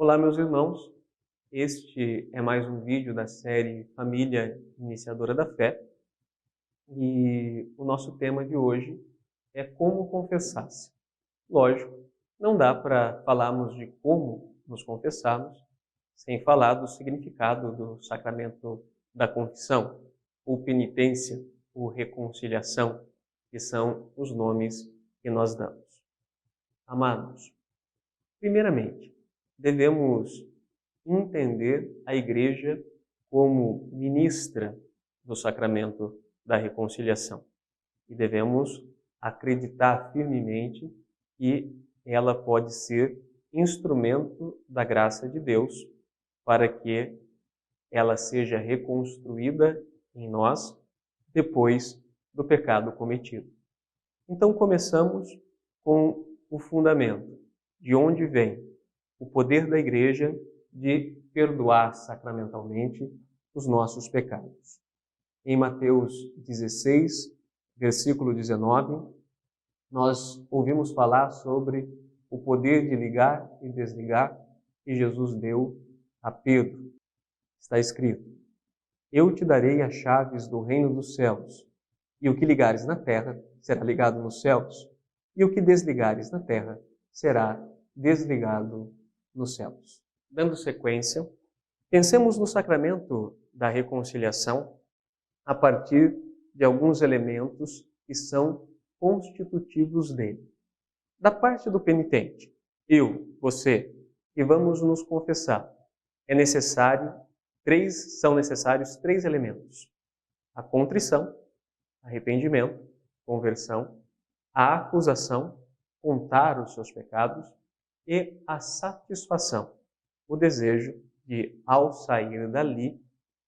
Olá, meus irmãos. Este é mais um vídeo da série Família Iniciadora da Fé e o nosso tema de hoje é como confessar-se. Lógico, não dá para falarmos de como nos confessarmos sem falar do significado do sacramento da confissão, ou penitência, ou reconciliação, que são os nomes que nós damos. Amados, primeiramente, devemos entender a Igreja como ministra do sacramento da reconciliação. E devemos acreditar firmemente que ela pode ser instrumento da graça de Deus para que ela seja reconstruída em nós depois do pecado cometido. Então começamos com o fundamento, de onde vem o poder da Igreja de perdoar sacramentalmente os nossos pecados. Em Mateus 16, versículo 19, nós ouvimos falar sobre o poder de ligar e desligar que Jesus deu a Pedro. Está escrito: Eu te darei as chaves do reino dos céus, e o que ligares na terra será ligado nos céus, e o que desligares na terra será desligado nos céus. Dando sequência, pensemos no sacramento da reconciliação a partir de alguns elementos que são constitutivos dele. Da parte do penitente, eu, você, que vamos nos confessar, são necessários três elementos: a contrição, arrependimento, conversão, a acusação, contar os seus pecados, e a satisfação, o desejo de, ao sair dali,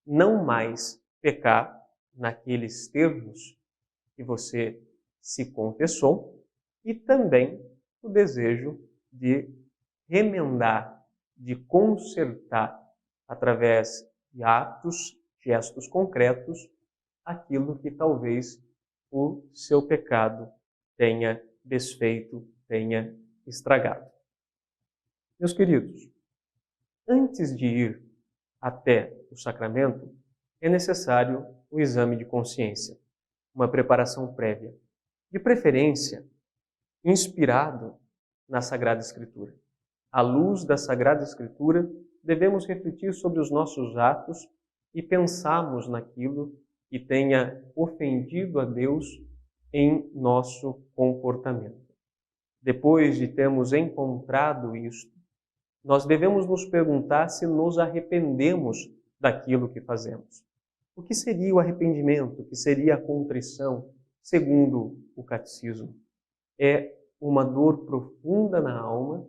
não mais pecar naqueles termos que você se confessou, e também o desejo de remendar, de consertar, através de atos, gestos concretos, aquilo que talvez o seu pecado tenha desfeito, tenha estragado. Meus queridos, antes de ir até o sacramento, é necessário o exame de consciência, uma preparação prévia, de preferência inspirado na Sagrada Escritura. À luz da Sagrada Escritura, devemos refletir sobre os nossos atos e pensarmos naquilo que tenha ofendido a Deus em nosso comportamento. Depois de termos encontrado isto, nós devemos nos perguntar se nos arrependemos daquilo que fazemos. O que seria o arrependimento? O que seria a contrição, segundo o catecismo? É uma dor profunda na alma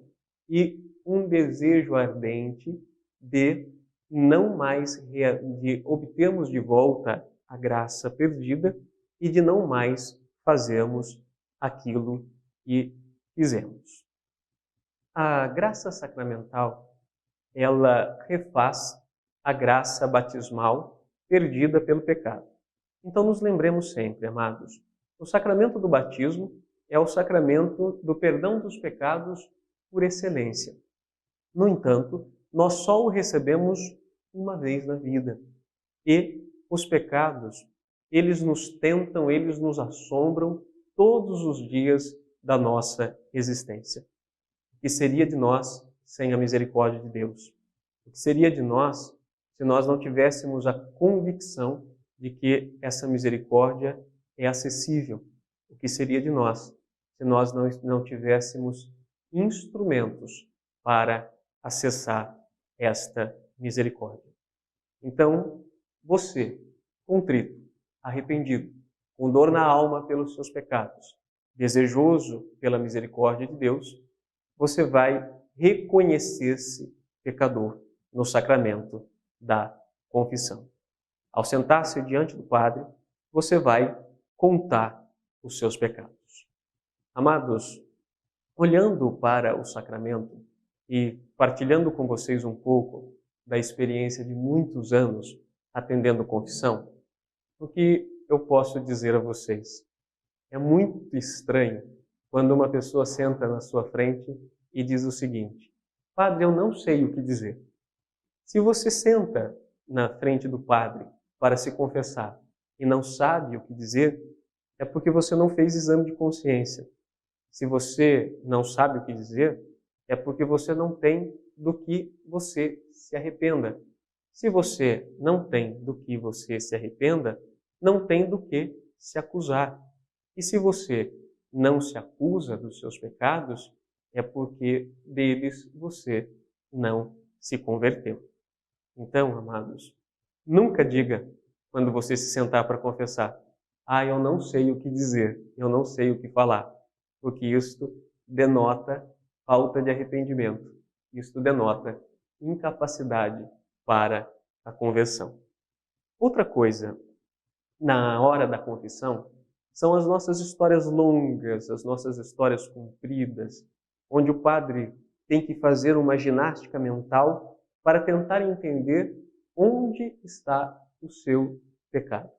e um desejo ardente de não mais de obtermos de volta a graça perdida e de não mais fazermos aquilo que fizemos. A graça sacramental, ela refaz a graça batismal perdida pelo pecado. Então nos lembremos sempre, amados, o sacramento do batismo é o sacramento do perdão dos pecados por excelência. No entanto, nós só o recebemos uma vez na vida. E os pecados, eles nos tentam, eles nos assombram todos os dias da nossa existência. O que seria de nós sem a misericórdia de Deus? O que seria de nós se nós não tivéssemos a convicção de que essa misericórdia é acessível? O que seria de nós se nós não tivéssemos instrumentos para acessar esta misericórdia? Então, você, contrito, arrependido, com dor na alma pelos seus pecados, desejoso pela misericórdia de Deus, você vai reconhecer-se pecador no sacramento da confissão. Ao sentar-se diante do Padre, você vai contar os seus pecados. Amados, olhando para o sacramento e partilhando com vocês um pouco da experiência de muitos anos atendendo confissão, o que eu posso dizer a vocês? É muito estranho quando uma pessoa senta na sua frente e diz o seguinte: Padre, eu não sei o que dizer. Se você senta na frente do padre para se confessar e não sabe o que dizer, é porque você não fez exame de consciência. Se você não sabe o que dizer, é porque você não tem do que você se arrependa. Se você não tem do que você se arrependa, não tem do que se acusar. E se você não se acusa dos seus pecados, é porque deles você não se converteu. Então, amados, nunca diga, quando você se sentar para confessar, eu não sei o que dizer, eu não sei o que falar, porque isto denota falta de arrependimento, isto denota incapacidade para a conversão. Outra coisa, na hora da confissão, são as nossas histórias longas, as nossas histórias compridas, onde o padre tem que fazer uma ginástica mental para tentar entender onde está o seu pecado.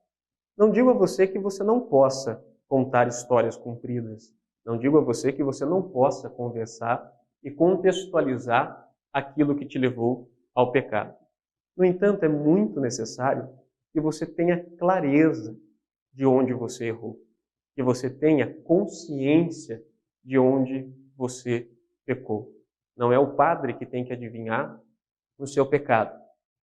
Não digo a você que você não possa contar histórias compridas. Não digo a você que você não possa conversar e contextualizar aquilo que te levou ao pecado. No entanto, é muito necessário que você tenha clareza de onde você errou, que você tenha consciência de onde você pecou. Não é o padre que tem que adivinhar o seu pecado.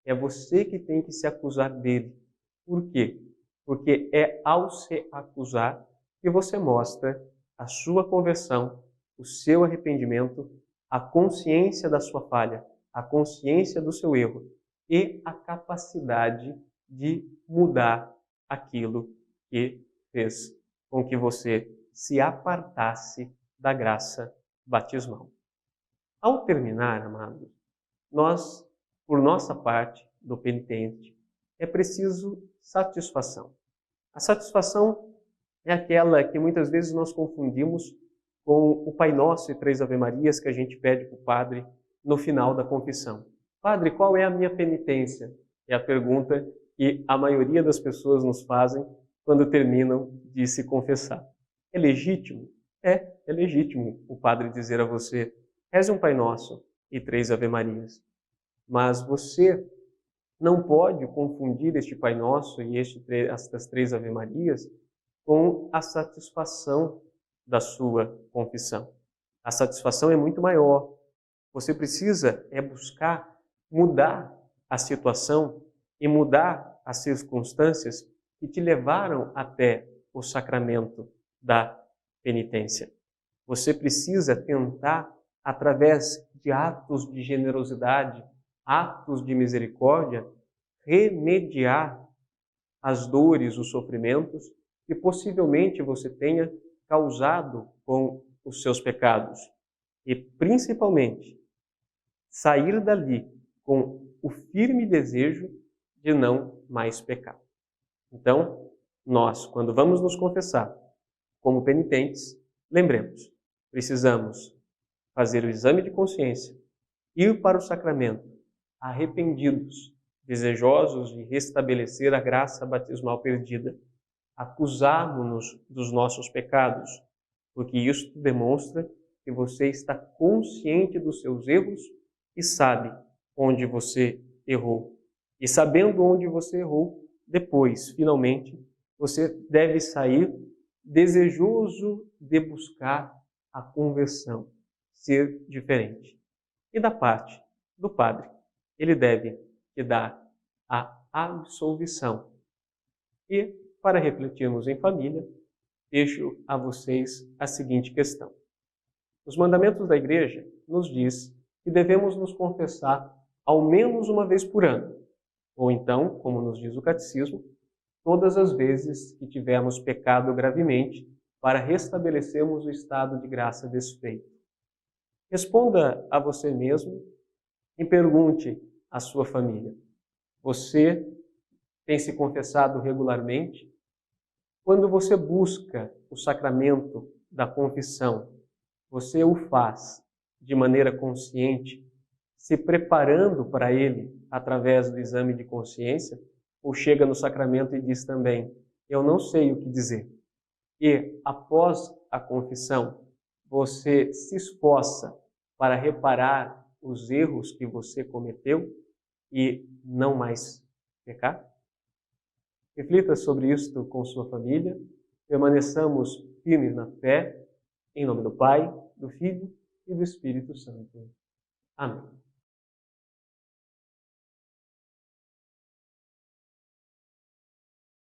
É você que tem que se acusar dele. Por quê? Porque é ao se acusar que você mostra a sua conversão, o seu arrependimento, a consciência da sua falha, a consciência do seu erro e a capacidade de mudar aquilo que fez com que você se apartasse da graça batismal. Ao terminar, amados, nós, por nossa parte, do penitente, é preciso satisfação. A satisfação é aquela que muitas vezes nós confundimos com o Pai Nosso e 3 Ave-Marias que a gente pede para o padre no final da confissão. Padre, qual é a minha penitência? É a pergunta que a maioria das pessoas nos fazem quando terminam de se confessar. É legítimo? É legítimo o padre dizer a você, reze um Pai Nosso e 3 Ave-Marias. Mas você não pode confundir este Pai Nosso e estas 3 Ave-Marias com a satisfação da sua confissão. A satisfação é muito maior. Você precisa buscar mudar a situação e mudar as circunstâncias que te levaram até o sacramento da penitência. Você precisa tentar, através de atos de generosidade, atos de misericórdia, remediar as dores, os sofrimentos que possivelmente você tenha causado com os seus pecados. E, principalmente, sair dali com o firme desejo de não mais pecar. Então, nós, quando vamos nos confessar como penitentes, lembremos, precisamos fazer o exame de consciência, ir para o sacramento arrependidos, desejosos de restabelecer a graça batismal perdida, acusarmos-nos dos nossos pecados, porque isto demonstra que você está consciente dos seus erros e sabe onde você errou. E sabendo onde você errou, depois, finalmente, você deve sair desejoso de buscar a conversão, ser diferente. E da parte do padre, ele deve te dar a absolvição. E, para refletirmos em família, deixo a vocês a seguinte questão. Os mandamentos da Igreja nos diz que devemos nos confessar ao menos uma vez por ano, ou então, como nos diz o Catecismo, todas as vezes que tivermos pecado gravemente, para restabelecermos o estado de graça desfeito. Responda a você mesmo e pergunte à sua família. Você tem se confessado regularmente? Quando você busca o sacramento da confissão, você o faz de maneira consciente, se preparando para ele através do exame de consciência, ou chega no sacramento e diz também, eu não sei o que dizer. E, após a confissão, você se esforça para reparar os erros que você cometeu e não mais pecar? Reflita sobre isto com sua família. Permaneçamos firmes na fé, em nome do Pai, do Filho e do Espírito Santo. Amém.